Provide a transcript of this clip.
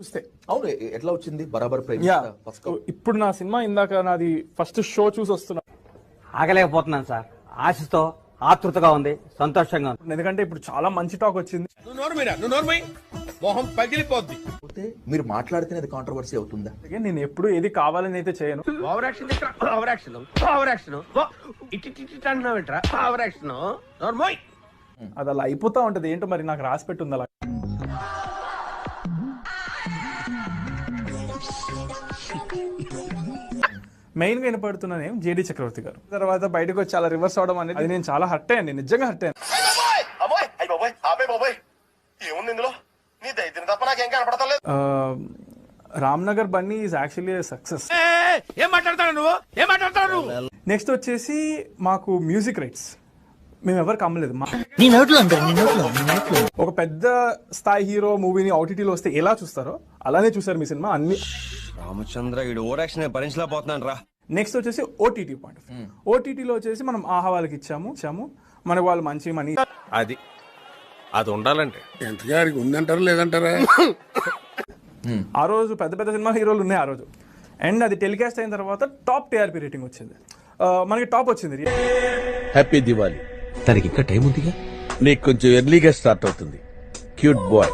చూస్తే అవును ఎట్లా వచ్చింది బరాబర్ ప్రేమ ఇప్పుడు నా సినిమా ఇందాక నాది ఫస్ట్ షో చూసి వస్తున్నా, ఆగలేకపోతున్నాను సార్. ఆశతో ఆతృతగా ఉంది, సంతోషంగా ఉంది. ఎందుకంటే ఇప్పుడు చాలా మంచి టాక్ వచ్చింది. మొహం పగిలిపోద్ది. మీరు మాట్లాడితేనే కాంట్రవర్సీ అవుతుందా? నేను ఎప్పుడు ఏది కావాలని అయితే చేయను. Over action over action over action ఇట్టి అంటున్నావేంట్రా? Over action నోర్మోయ్. అది అలా అయిపోతా ఉంటది. ఏంటో మరి నాకు రాసి పెట్టుంది అలా. మెయిన్ గా వినపడుతున్న నేమ్ జేడి చక్రవర్తి గారు. తర్వాత బయటకు వచ్చి చాలా రివర్స్ అవడం అనేది అది నేను చాలా హర్ట్ అయ్యాను, నిజంగా హర్ట్ అయ్యాను. Ramnagar Bunny is actually success. ఏం మాట్లాడతావు నువ్వు? ఏం మాట్లాడతావు? నెక్స్ట్ వచ్చేసి మాకు మ్యూజిక్ రైట్స్ మేము ఎవరికి అమ్మలేదు. ఒక పెద్ద స్థాయి హీరో మూవీని ఓటీటీలో వస్తే ఎలా చూస్తారో అలానే చూసారు మీ సినిమా అన్ని. రామచంద్ర వీడు ఓవర్ యాక్షన్ భరించలేకపోతున్నాను రా. నెక్స్ట్ వచ్చేసి ఓటీటీ పాయింట్. ఓటీటీలో వచ్చేసి మనం ఆహా వాళ్ళకి ఇచ్చాము, మనకు వాళ్ళు మంచి మనీ. అది ఉండాలంటే ఎంతగారికి ఉందంటారా లేదంటారా? ఆ రోజు పెద్ద పెద్ద సినిమా హీరోలు ఉన్నాయి ఆ రోజు. అండ్ అది టెలికాస్ట్ అయిన తర్వాత టాప్ టీఆర్పీ రేటింగ్ వచ్చింది, మనకి టాప్ వచ్చింది. హ్యాపీ దివాలి. దానికి ఇంకా టైం ఉందిగా. నీకు కొంచెం ఎర్లీగా స్టార్ట్ అవుతుంది. Cute boy.